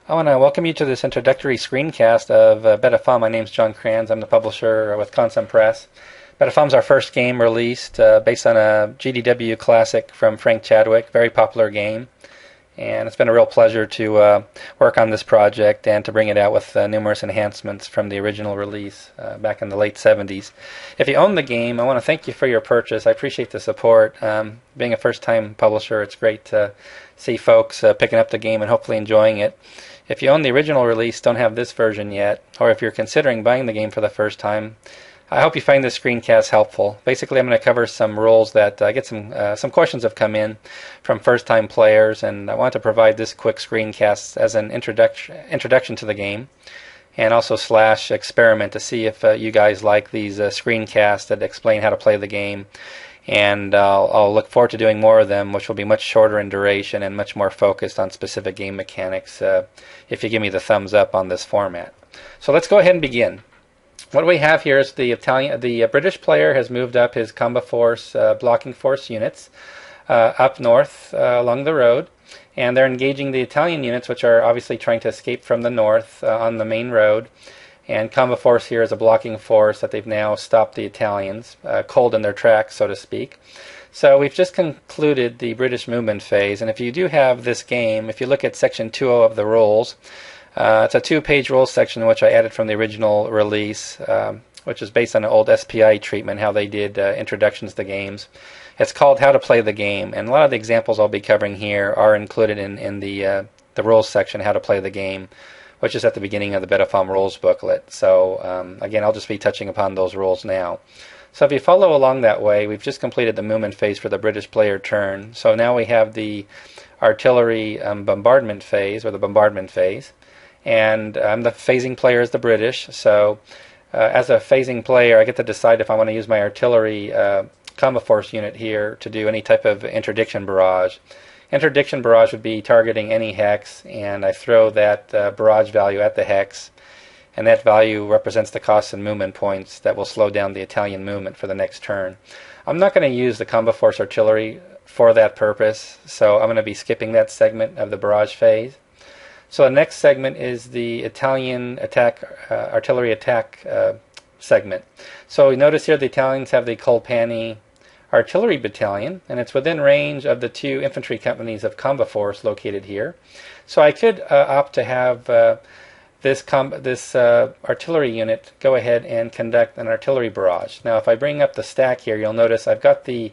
I want to welcome you to this introductory screencast of Beda Fomm. My name's John Kranz. I'm the publisher with Consim Press. Beda Fomm's our first game released based on a GDW classic from Frank Chadwick, very popular game. And it's been a real pleasure to work on this project and to bring it out with numerous enhancements from the original release back in the late 70s. If you own the game, I want to thank you for your purchase. I appreciate the support. Being a first-time publisher, it's great to see folks picking up the game and hopefully enjoying it. If you own the original release, don't have this version yet, or if you're considering buying the game for the first time, I hope you find this screencast helpful. Basically, I'm going to cover some rules that get some questions have come in from first-time players, and I want to provide this quick screencast as an introduction to the game, and also / experiment to see if you guys like these screencasts that explain how to play the game. And I'll look forward to doing more of them, which will be much shorter in duration and much more focused on specific game mechanics if you give me the thumbs up on this format. So let's go ahead and begin. What we have here is the British player has moved up his combo force, blocking force units up north along the road, and they're engaging the Italian units, which are obviously trying to escape from the north on the main road. And combo force here is a blocking force that they've now stopped the Italians, cold in their tracks, so to speak. So we've just concluded the British movement phase, and if you do have this game, if you look at section 2.0 of the rules, it's a 2-page rules section which I added from the original release, which is based on an old SPI treatment, how they did introductions to games. It's called How to Play the Game, and a lot of the examples I'll be covering here are included in the rules section, How to Play the Game, which is at the beginning of the Beda Fomm rules booklet. So again, I'll just be touching upon those rules now. So if you follow along that way, we've just completed the movement phase for the British player turn. So now we have the artillery bombardment phase, or the bombardment phase. And the phasing player is the British. So as a phasing player, I get to decide if I want to use my artillery combo force unit here to do any type of interdiction barrage. Interdiction barrage would be targeting any hex, and I throw that barrage value at the hex, and that value represents the costs and movement points that will slow down the Italian movement for the next turn. I'm not going to use the combo force artillery for that purpose, so I'm going to be skipping that segment of the barrage phase. So the next segment is the Italian attack, artillery attack segment. So you notice here the Italians have the Colpani artillery battalion, and it's within range of the 2 infantry companies of combo force located here. So I could opt to have this artillery unit go ahead and conduct an artillery barrage. Now if I bring up the stack here, you'll notice I've got the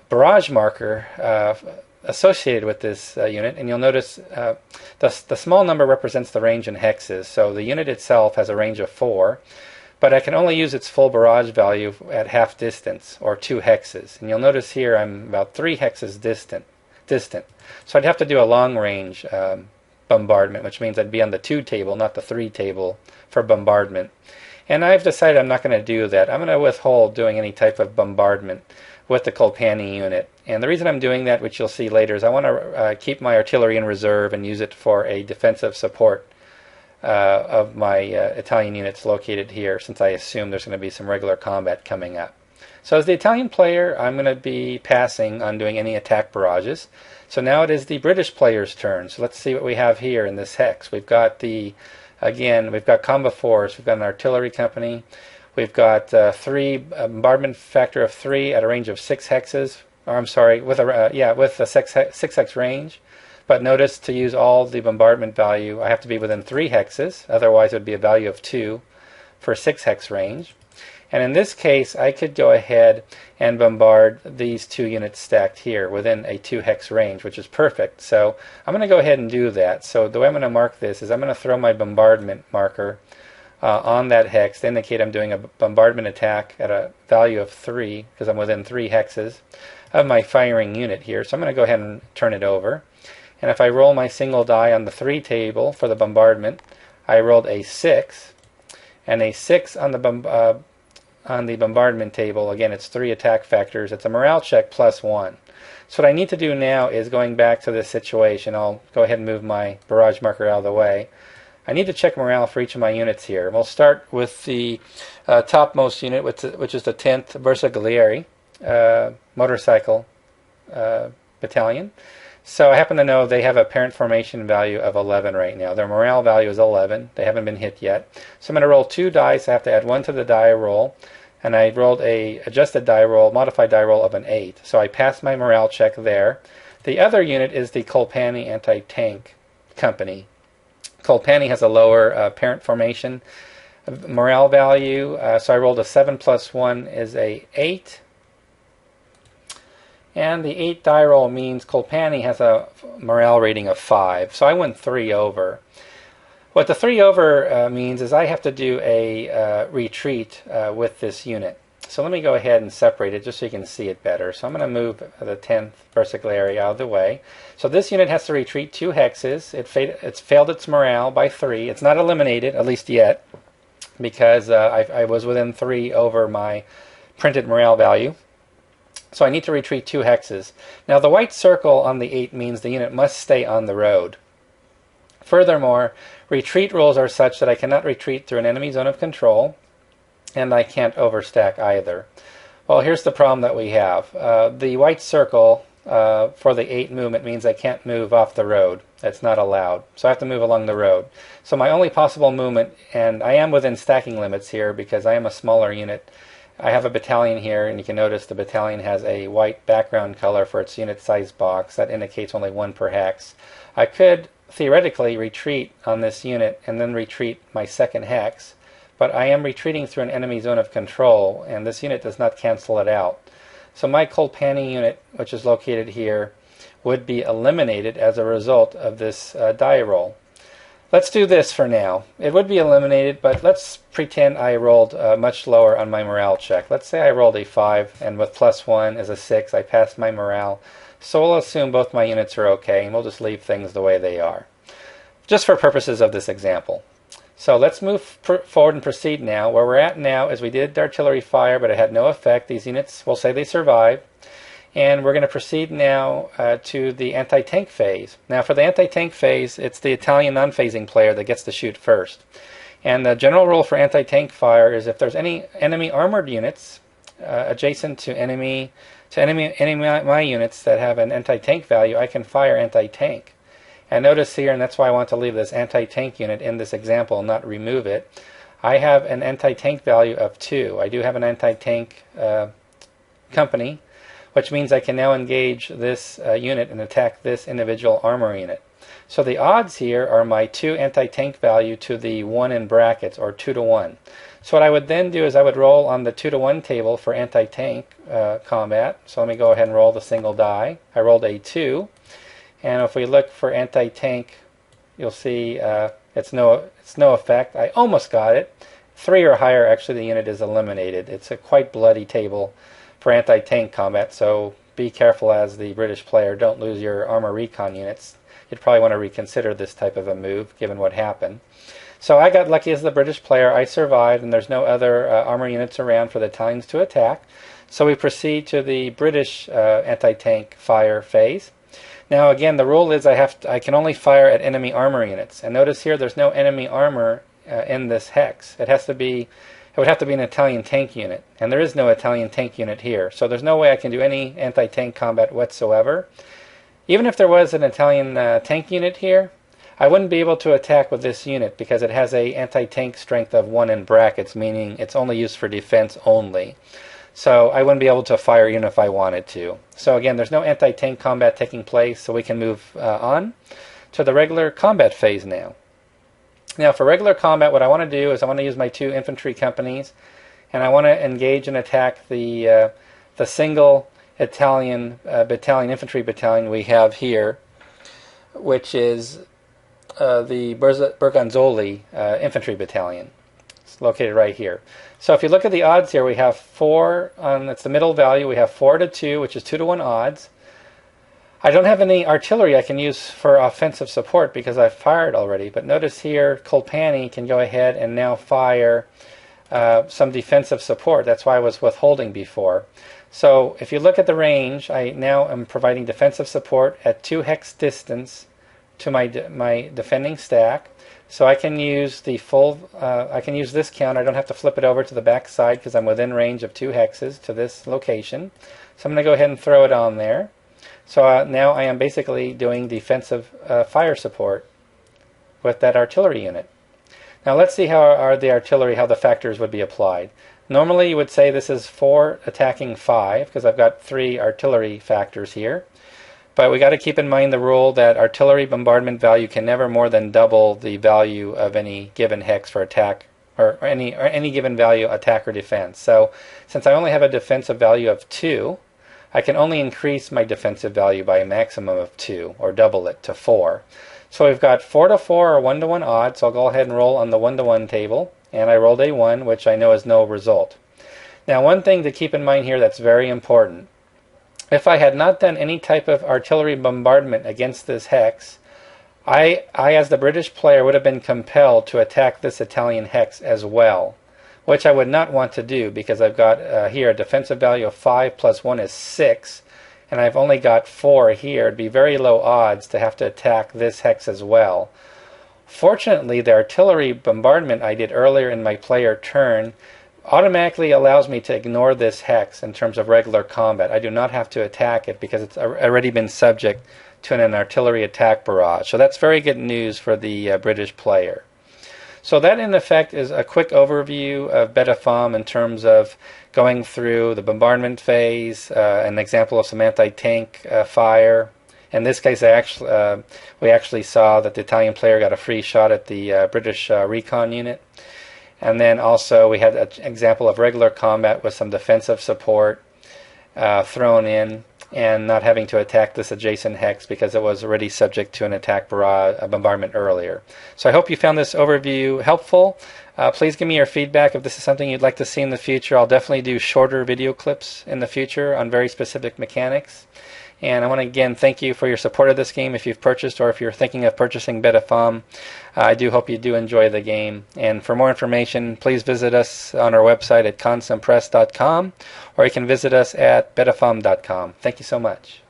barrage marker associated with this unit, and you'll notice the small number represents the range in hexes. So the unit itself has a range of 4, but I can only use its full barrage value at half distance, or 2 hexes. And you'll notice here I'm about 3 hexes distant. So I'd have to do a long range bombardment, which means I'd be on the 2 table, not the 3 table for bombardment. And I've decided I'm not going to do that. I'm going to withhold doing any type of bombardment with the Colpani unit. And the reason I'm doing that, which you'll see later, is I want to keep my artillery in reserve and use it for a defensive support of my Italian units located here, since I assume there's going to be some regular combat coming up. So as the Italian player, I'm going to be passing on doing any attack barrages. So now it is the British player's turn. So let's see what we have here in this hex. We've got we've got combo force, we've got an artillery company, we've got 3 bombardment factor of 3 at a range of 6 hexes. Or I'm sorry, with a 6 hex range. But notice to use all the bombardment value, I have to be within 3 hexes. Otherwise, it would be a value of 2 for 6 hex range. And in this case, I could go ahead and bombard these 2 units stacked here within a 2 hex range, which is perfect. So I'm going to go ahead and do that. So the way I'm going to mark this is I'm going to throw my bombardment marker on that hex to indicate I'm doing a bombardment attack at a value of 3, because I'm within 3 hexes of my firing unit here. So I'm going to go ahead and turn it over. And if I roll my single die on the 3 table for the bombardment, I rolled a 6, and a 6 on the bombardment table. Again, it's 3 attack factors. It's a morale check plus 1. So what I need to do now is, going back to this situation, I'll go ahead and move my barrage marker out of the way. I need to check morale for each of my units here. We'll start with the topmost unit, which is the 10th Bersaglieri motorcycle battalion. So I happen to know they have a parent formation value of 11 right now. Their morale value is 11. They haven't been hit yet. So I'm going to roll 2 dice. I have to add 1 to the die roll. And I rolled a adjusted die roll, modified die roll of an 8. So I passed my morale check there. The other unit is the Colpani Anti-Tank Company. Colpani has a lower parent formation morale value. So I rolled a 7 plus 1 is a 8. And the 8 die roll means Colpani has a morale rating of 5. So I went 3 over. What the 3 over means is I have to do a retreat with this unit. So let me go ahead and separate it just so you can see it better. So I'm going to move the 10th versicle area out of the way. So this unit has to retreat 2 hexes. It's failed its morale by 3. It's not eliminated, at least yet, because I was within 3 over my printed morale value. So I need to retreat 2 hexes. Now the white circle on the 8 means the unit must stay on the road. Furthermore, retreat rules are such that I cannot retreat through an enemy zone of control, and I can't overstack either. Well, here's the problem that we have. The white circle for the 8 movement means I can't move off the road. That's not allowed. So I have to move along the road. So my only possible movement, and I am within stacking limits here because I am a smaller unit. I have a battalion here, and you can notice the battalion has a white background color for its unit size box. That indicates only 1 per hex. I could theoretically retreat on this unit and then retreat my second hex, but I am retreating through an enemy zone of control, and this unit does not cancel it out. So my Colpani unit, which is located here, would be eliminated as a result of this die roll. Let's do this for now. It would be eliminated, but let's pretend I rolled much lower on my morale check. Let's say I rolled a 5, and with plus 1 is a 6. I passed my morale. So we'll assume both my units are okay, and we'll just leave things the way they are, just for purposes of this example. So let's move forward and proceed now. Where we're at now is we did artillery fire, but it had no effect. These units, we'll say they survived. And we're going to proceed now to the anti-tank phase. Now for the anti-tank phase, it's the Italian non-phasing player that gets to shoot first. And the general rule for anti-tank fire is if there's any enemy armored units adjacent to my units that have an anti-tank value, I can fire anti-tank. And notice here, and that's why I want to leave this anti-tank unit in this example and not remove it, I have an anti-tank value of 2. I do have an anti-tank company, which means I can now engage this unit and attack this individual armor unit. So the odds here are my 2 anti-tank value to the 1 in brackets, or 2 to 1. So what I would then do is I would roll on the 2 to 1 table for anti-tank combat. So let me go ahead and roll the single die. I rolled a 2. And if we look for anti-tank, you'll see it's no effect. I almost got it. 3 or higher, actually the unit is eliminated. It's a quite bloody table for anti-tank combat, so be careful as the British player. Don't lose your armor recon units. You'd probably want to reconsider this type of a move, given what happened. So I got lucky as the British player. I survived, and there's no other armor units around for the Italians to attack. So we proceed to the British anti-tank fire phase. Now again, the rule is I can only fire at enemy armor units. And notice here there's no enemy armor in this hex. It would have to be an Italian tank unit, and there is no Italian tank unit here. So there's no way I can do any anti-tank combat whatsoever. Even if there was an Italian tank unit here, I wouldn't be able to attack with this unit because it has a anti-tank strength of 1 in brackets, meaning it's only used for defense only. So I wouldn't be able to fire even if I wanted to. So again, there's no anti-tank combat taking place, so we can move on to the regular combat phase now. Now for regular combat, what I want to do is I want to use my 2 infantry companies, and I want to engage and attack the single Italian infantry battalion we have here, which is the Bergonzoli infantry battalion. It's located right here. So if you look at the odds here, we have 4 on, it's the middle value, we have 4 to 2, which is 2 to 1 odds. I don't have any artillery I can use for offensive support because I've fired already, but notice here Colpani can go ahead and now fire some defensive support. That's why I was withholding before. So if you look at the range, I now am providing defensive support at 2 hex distance to my defending stack. So I can use the full, I can use this count. I don't have to flip it over to the back side because I'm within range of 2 hexes to this location. So I'm going to go ahead and throw it on there. So now I am basically doing defensive fire support with that artillery unit. Now let's see how the factors would be applied. Normally you would say this is 4 attacking 5 because I've got 3 artillery factors here. But we got to keep in mind the rule that artillery bombardment value can never more than double the value of any given hex for attack, or any given value attack or defense. So since I only have a defensive value of 2, I can only increase my defensive value by a maximum of 2, or double it to 4. So we've got 4 to 4 or 1 to 1 odds, so I'll go ahead and roll on the 1 to 1 table, and I rolled a 1, which I know is no result. Now one thing to keep in mind here that's very important. If I had not done any type of artillery bombardment against this hex, I as the British player would have been compelled to attack this Italian hex as well, which I would not want to do because I've got here a defensive value of 5 plus 1 is 6, and I've only got 4 here. It'd be very low odds to have to attack this hex as well. Fortunately, the artillery bombardment I did earlier in my player turn automatically allows me to ignore this hex in terms of regular combat. I do not have to attack it because it's already been subject to an artillery attack barrage. So that's very good news for the British player. So that in effect is a quick overview of Beda Fomm in terms of going through the bombardment phase, an example of some anti-tank fire. In this case, we actually saw that the Italian player got a free shot at the British recon unit. And then also we had an example of regular combat with some defensive support thrown in, and not having to attack this adjacent hex because it was already subject to an attack barrage, a bombardment earlier. So I hope you found this overview helpful. Please give me your feedback if this is something you'd like to see in the future. I'll definitely do shorter video clips in the future on very specific mechanics. And I want to again thank you for your support of this game if you've purchased or if you're thinking of purchasing Beda Fomm. I do hope you do enjoy the game. And for more information, please visit us on our website at consimpress.com, or you can visit us at bedafomm.com. Thank you so much.